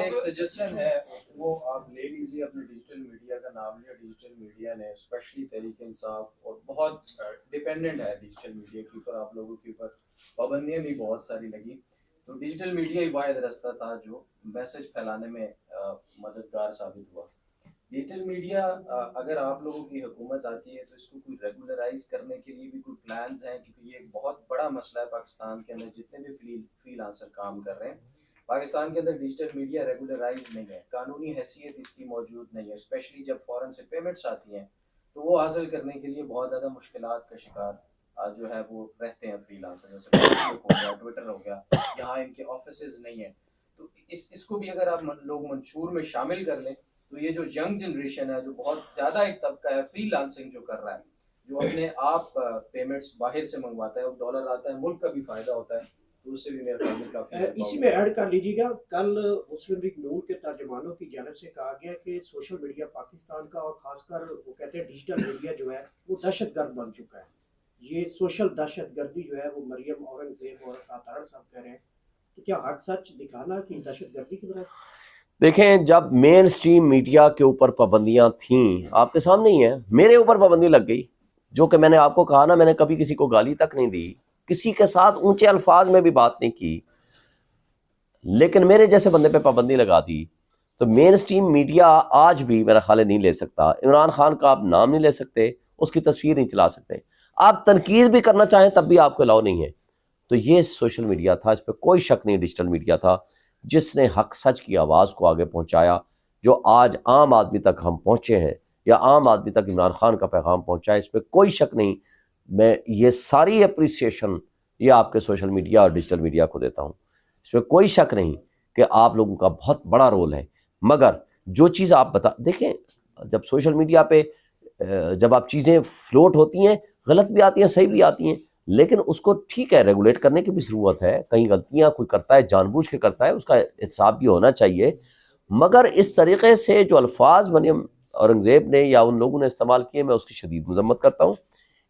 ایک سجیشن ہے وہ آپ لے لیجیے، اپنے ڈیجیٹل میڈیا کا نام لیا. ڈیجیٹل میڈیا نے اسپیشلی تحریک انصاف اور بہت ڈپینڈنٹ ہے ڈیجیٹل میڈیا کے اوپر، آپ لوگوں کے اوپر پابندیاں بھی بہت ساری لگی. تو ڈیجیٹل میڈیا ہی واحد راستہ تھا جو میسج پھیلانے میں مددگار ثابت ہوا. ڈیجیٹل میڈیا اگر آپ لوگوں کی حکومت آتی ہے تو اس کو کوئی ریگولرائز کرنے کے لیے بھی کوئی پلانز ہیں، کیونکہ یہ ایک بہت بڑا مسئلہ ہے پاکستان کے اندر. جتنے بھی فری لانسر کام کر رہے ہیں پاکستان کے اندر، ڈیجیٹل میڈیا ریگولرائز نہیں ہے، قانونی حیثیت اس کی موجود نہیں ہے. اسپیشلی جب فورن سے پیمنٹس آتی ہیں تو وہ حاصل کرنے کے لیے بہت زیادہ مشکلات کا شکار جو ہے وہ رہتے ہیں فری لانسر. جیسے فیس بک ہو گیا، ٹویٹر ہو گیا، یہاں ان کے آفیسز نہیں ہیں. تو اس کو بھی اگر آپ لوگ منشور میں شامل کر لیں تو یہ جو ینگ جنریشن ہے، جو بہت زیادہ ایک طبقہ ہے فری لانسنگ جو کر رہا ہے، جو اپنے آپ پیمنٹس باہر سے منگواتا ہے، وہ ڈالر آتا ہے، ملک کا بھی فائدہ ہوتا ہے، تو اس سے بھی میرے خیال میں کافی اسی میں ایڈ کر لیجیے گا. کل مسلم لیگ نون کے ترجمانوں کی جانب سے کہا گیا کہ سوشل میڈیا پاکستان کا، اور خاص کر وہ کہتے ہیں ڈیجیٹل میڈیا جو ہے وہ دہشت گرد بن چکا ہے. یہ سوشل دہشت گردی جو ہے وہ مریم اورنگزیب اور عطا صاحب کہہ رہے ہیں. تو کیا حق سچ دکھانا کہ دہشت گردی کی طرح؟ دیکھیں، جب مین سٹریم میڈیا کے اوپر پابندیاں تھیں، آپ کے سامنے ہی ہیں، میرے اوپر پابندی لگ گئی، جو کہ میں نے آپ کو کہا نا، میں نے کبھی کسی کو گالی تک نہیں دی، کسی کے ساتھ اونچے الفاظ میں بھی بات نہیں کی، لیکن میرے جیسے بندے پہ پابندی لگا دی. تو مین سٹریم میڈیا آج بھی میرا خیال نہیں لے سکتا. عمران خان کا آپ نام نہیں لے سکتے، اس کی تصویر نہیں چلا سکتے، آپ تنقید بھی کرنا چاہیں تب بھی آپ کو الاؤ نہیں ہے. تو یہ سوشل میڈیا تھا، اس پہ کوئی شک نہیں، ڈیجیٹل میڈیا تھا جس نے حق سچ کی آواز کو آگے پہنچایا، جو آج عام آدمی تک ہم پہنچے ہیں، یا عام آدمی تک عمران خان کا پیغام پہنچا ہے. اس پہ کوئی شک نہیں. میں یہ ساری اپریسیشن یہ آپ کے سوشل میڈیا اور ڈیجیٹل میڈیا کو دیتا ہوں. اس پہ کوئی شک نہیں کہ آپ لوگوں کا بہت بڑا رول ہے. مگر جو چیز آپ دیکھیں، جب سوشل میڈیا پہ جب آپ چیزیں فلوٹ ہوتی ہیں، غلط بھی آتی ہیں، صحیح بھی آتی ہیں، لیکن اس کو ٹھیک ہے، ریگولیٹ کرنے کی بھی ضرورت ہے. کہیں غلطیاں کوئی کرتا ہے، جان بوجھ کے کرتا ہے، اس کا احتساب بھی ہونا چاہیے. مگر اس طریقے سے جو الفاظ مریم اورنگزیب نے یا ان لوگوں نے استعمال کیے، میں اس کی شدید مذمت کرتا ہوں.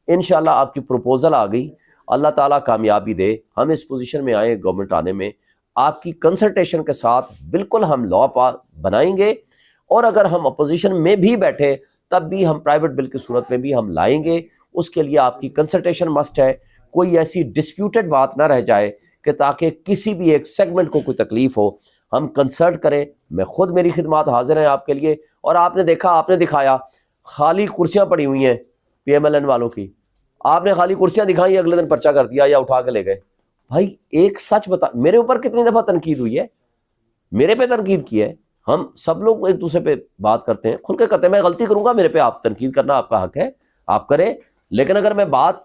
انشاءاللہ آپ کی پروپوزل آ گئی، اللہ تعالیٰ کامیابی دے، ہم اس پوزیشن میں آئے گورنمنٹ آنے میں، آپ کی کنسلٹیشن کے ساتھ بالکل ہم لا بنائیں گے. اور اگر ہم اپوزیشن میں بھی بیٹھے تب بھی ہم پرائیویٹ بل کی صورت میں بھی ہم لائیں گے. اس کے لیے آپ کی کنسلٹیشن مسٹ ہے. کوئی ایسی ڈسپیوٹڈ بات نہ رہ جائے کہ تاکہ کسی بھی ایک سیگمنٹ کو کوئی تکلیف ہو. ہم کنسلٹ کریں، میں خود، میری خدمات حاضر ہیں آپ کے لیے. اور آپ نے دیکھا، آپ نے دکھایا، خالی کرسیاں پڑی ہوئی ہیں پی ایم ایل این والوں کی، آپ نے خالی کرسیاں دکھائیں، اگلے دن پرچہ کر دیا یا اٹھا کے لے گئے. بھائی ایک سچ بتا، میرے اوپر کتنی دفعہ تنقید ہوئی ہے، میرے پہ تنقید کی ہے. ہم سب لوگ ایک دوسرے پہ بات کرتے ہیں، کھل کے کرتے ہیں. میں غلطی کروں گا، میرے پہ آپ تنقید کرنا آپ کا حق ہے، آپ کریں. لیکن اگر میں بات،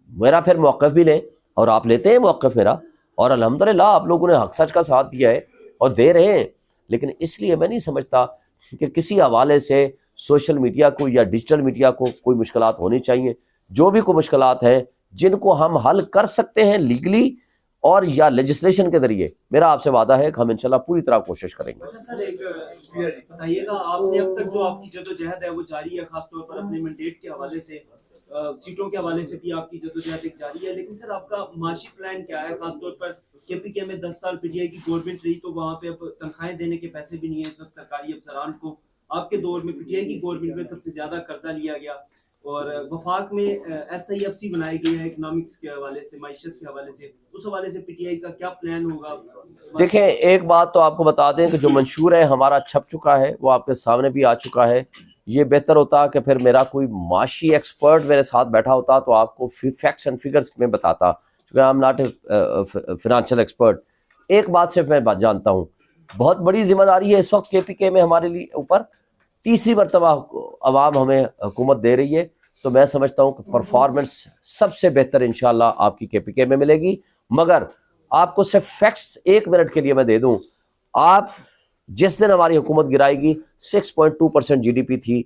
میرا پھر موقف بھی لیں، اور آپ لیتے ہیں موقف میرا، اور الحمدللہ آپ لوگوں نے حق سچ کا ساتھ دیا ہے اور دے رہے ہیں. لیکن اس لیے میں نہیں سمجھتا کہ کسی حوالے سے سوشل میڈیا کو یا ڈیجیٹل میڈیا کو کوئی مشکلات ہونی چاہیے. جو بھی کوئی مشکلات ہیں جن کو ہم حل کر سکتے ہیں لیگلی اور یا لیجسلیشن کے ذریعے، میرا آپ سے وعدہ ہے کہ ہم انشاءاللہ پوری طرح کوشش کریں گے. اچھا سر، ایک بتائیے گا، آپ نے اب تک جو آپ کی جدوجہد ہے وہ جاری ہے، خاص طور پر اپنے مینڈیٹ کے حوالے سے، سیٹوں کے حوالے سے بھی آپ کی جدوجہد ایک جاری ہے، لیکن سر آپ کا معاشی پلان کیا ہے؟ خاص طور پر کے پی کے میں 10 سال پی ٹی آئی کی گورنمنٹ رہی تو وہاں پہ اب تنخواہیں دینے کے پیسے بھی نہیں ہیں اس وقت سرکاری افسران کو. آپ کے دور میں پی ٹی آئی کی گورنمنٹ میں سب سے زیادہ قرضہ لیا گیا، اور وفاق میں ایس آئی ایف سی بنائی گئی ہے اکنامکس کے حوالے سے، معیشت کے حوالے سے. اس حوالے سے پی ٹی آئی کا کیا پلان ہوگا؟ دیکھیں، ایک بات تو آپ کو بتا دیں کہ جو منشور ہے ہمارا چھپ چکا ہے، وہ آپ کے سامنے بھی آ چکا ہے. یہ بہتر ہوتا کہ پھر میرا کوئی معاشی ایکسپرٹ میرے ساتھ بیٹھا ہوتا تو آپ کو فیکٹس اینڈ فگرز میں بتاتا، چونکہ I am not a financial expert. ایک بات صرف میں جانتا ہوں، بہت بڑی ذمہ داری ہے اس وقت کے پی کے میں ہمارے لیے اوپر. تیسری مرتبہ عوام ہمیں حکومت دے رہی ہے، تو میں سمجھتا ہوں کہ پرفارمنس سب سے بہتر انشاءاللہ آپ کی کے پی کے میں ملے گی. مگر آپ کو صرف فیکٹس 1 منٹ کے لیے میں دے دوں، آپ جس دن ہماری حکومت گرائے گی 6.2% جی ڈی پی تھی،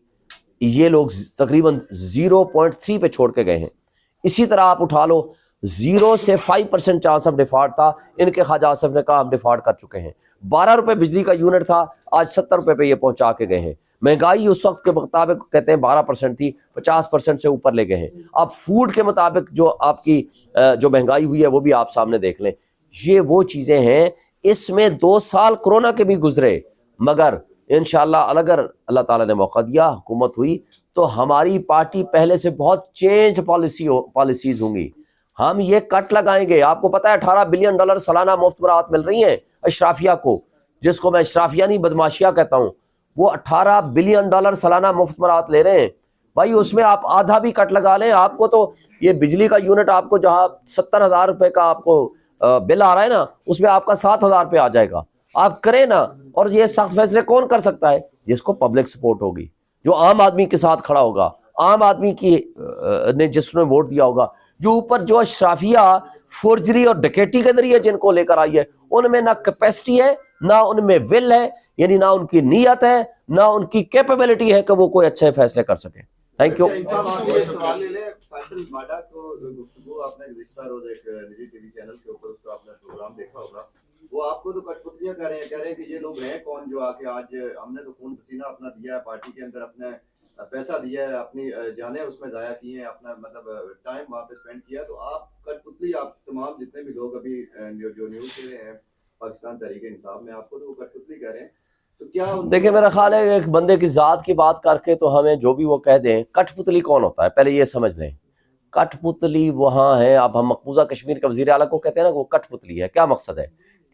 یہ لوگ تقریباً 0.3 پہ چھوڑ کے گئے ہیں. اسی طرح آپ اٹھا لو، 0 سے 5% چانس آف ڈیفالٹ تھا، ان کے خواجہ آصف نے کہا ہم ڈیفالٹ کر چکے ہیں. 12 روپے بجلی کا یونٹ تھا، آج 70 روپے پہ یہ پہنچا کے گئے ہیں. مہنگائی اس وقت کے مطابق کہتے ہیں 12% تھی، 50% سے اوپر لے گئے ہیں. اب فوڈ کے مطابق جو آپ کی جو مہنگائی ہوئی ہے وہ بھی آپ سامنے دیکھ لیں. یہ وہ چیزیں ہیں، اس میں 2 سال کورونا کے بھی گزرے، مگر انشاءاللہ اگر اللہ تعالیٰ نے موقع دیا، حکومت ہوئی تو ہماری پارٹی پہلے سے بہت چینج پالیسیز ہوں گی. ہم یہ کٹ لگائیں گے. آپ کو پتہ ہے 18 بلین ڈالر سالانہ مفت برآمد مل رہی ہیں اشرافیہ کو، جس کو میں اشرافیہ نہیں بدماشیہ کہتا ہوں. وہ 18 بلین ڈالر سالانہ مفت برآمد لے رہے ہیں. بھائی اس میں آپ آدھا بھی کٹ لگا لیں، آپ کو تو یہ بجلی کا یونٹ آپ کو جہاں 70,000 روپے کا آپ کو بل آ رہا ہے نا، اس میں آپ کا 7,000 پہ آ جائے گا. آپ کریں نا. اور یہ سخت فیصلے کون کر سکتا ہے؟ جس کو پبلک سپورٹ ہوگی، جو عام آدمی کے ساتھ کھڑا ہوگا، عام آدمی کی نے جس نے ووٹ دیا ہوگا. جو اوپر جو اشرافیہ فورجری اور ڈکیٹی کے ذریعے جن کو لے کر آئی ہے، ان میں نہ کیپیسٹی ہے، نہ ان میں ول ہے، یعنی نہ ان کی نیت ہے، نہ ان کی کیپیبلٹی ہے کہ وہ کوئی اچھے فیصلے کر سکیں. Thank you. سوال لے لیں. فیصل باڈا کو گفتگو آپ نے گزشتہ روز ایک نجی ٹی وی چینل کے اوپر اس کا آپ نے پروگرام دیکھا ہوگا. وہ آپ کو تو کٹ پتلیاں کہہ رہے ہیں کہ یہ لوگ ہیں کون جو آ کے آج ہم نے تو خون پسینہ اپنا دیا ہے پارٹی کے اندر، اپنے پیسہ دیا ہے، اپنی جانیں اس میں ضائع کی ہیں، اپنا مطلب ٹائم وہاں پہ اسپینڈ کیا. تو آپ کٹ پتلی، آپ تمام جتنے بھی لوگ ابھی جو نیوز دے رہے ہیں پاکستان تحریک انصاف میں، آپ کو تو وہ کٹ پتلی کہہ رہے ہیں. تو کیا دیکھیں میرا خیال ہے ایک بندے کی ذات کی بات کر کے تو ہمیں جو بھی وہ کہہ دیں. کٹ پتلی کون ہوتا ہے پہلے یہ سمجھ لیں. کٹ پتلی وہاں ہے، اب ہم مقبوضہ کشمیر کے وزیر اعلیٰ کو کہتے ہیں نا وہ کٹ پتلی ہے. کیا مقصد ہے؟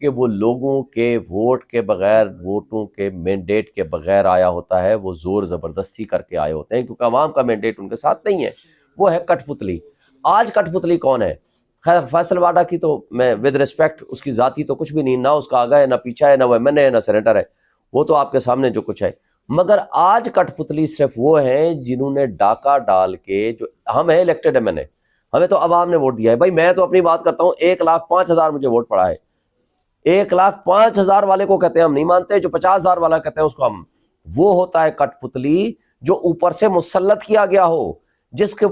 کہ وہ لوگوں کے ووٹ کے بغیر، ووٹوں کے مینڈیٹ کے بغیر آیا ہوتا ہے. وہ زور زبردستی کر کے آئے ہوتے ہیں کیونکہ عوام کا مینڈیٹ ان کے ساتھ نہیں ہے. وہ ہے کٹ پتلی. آج کٹ پتلی کون ہے؟ خیر فیصل واڈا کی تو میں ود ریسپیکٹ، اس کی ذاتی تو کچھ بھی نہیں، نہ اس کا آگا ہے، نہ پیچھا ہے، نہ وہ ایم این اے ہے، نہ سینیٹر ہے. وہ تو آپ کے سامنے جو کچھ ہے. مگر آج کٹ پتلی صرف وہ ہیں جنہوں نے ڈاکہ ڈال کے، جو ہم ہیں الیکٹڈ ایم این اے، ہمیں تو عوام نے ووٹ دیا ہے. بھائی میں تو اپنی بات کرتا ہوں، 1,05,000 مجھے ووٹ پڑا ہے. 1,05,000 والے کو کہتے ہیں ہم نہیں مانتے، جو 50,000 والا کہتے ہیں اس کو ہم. وہ ہوتا ہے کٹ پتلی جو اوپر سے مسلط کیا گیا ہو، جس کے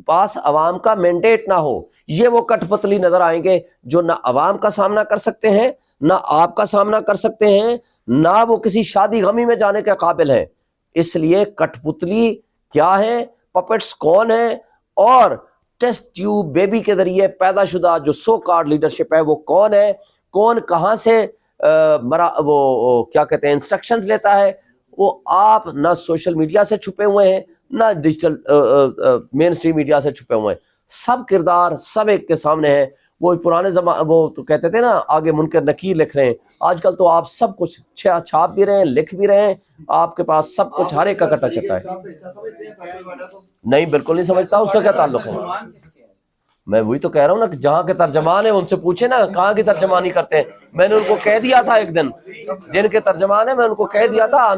پاس عوام کا مینڈیٹ نہ ہو. یہ وہ کٹ پتلی نظر آئیں گے جو نہ عوام کا سامنا کر سکتے ہیں، نہ آپ کا سامنا کر سکتے ہیں، نہ وہ کسی شادی غمی میں جانے کے قابل ہیں. اس لیے کٹ پتلی کیا ہے، پپٹس کون ہیں، اور ٹیسٹ ٹیوب بیبی کے ذریعے پیدا شدہ جو سو کارڈ لیڈرشپ ہے وہ کون ہے، کون کہاں سے وہ کیا کہتے ہیں انسٹرکشنز لیتا ہے. وہ آپ نہ سوشل میڈیا سے چھپے ہوئے ہیں، نہ ڈیجیٹل مین اسٹریم میڈیا سے چھپے ہوئے ہیں. سب کردار سب ایک کے سامنے ہے. وہ پرانے زمانے وہ تو کہتے تھے نا آگے منکر نکیر لکھ رہے ہیں. آج کل تو آپ سب کچھ چھاپ بھی رہے ہیں، لکھ بھی رہے ہیں، آپ کے پاس سب کچھ ہر ایک کا کٹا چٹا ہے. نہیں بالکل نہیں سمجھتا. اس کا کیا تعلق ہے؟ میں وہی تو کہہ رہا ہوں نا کہ جہاں کے ترجمان ہیں ان سے پوچھیں نا کہاں کی ترجمانی کرتے ہیں. میں نے ان کو کہہ دیا تھا ایک دن، جن کے ترجمان ہیں میں ان کو کہہ دیا تھا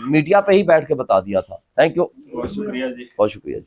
میڈیا پہ ہی بیٹھ کے بتا دیا تھا. تھینک یو، بہت شکریہ جی. بہت شکریہ.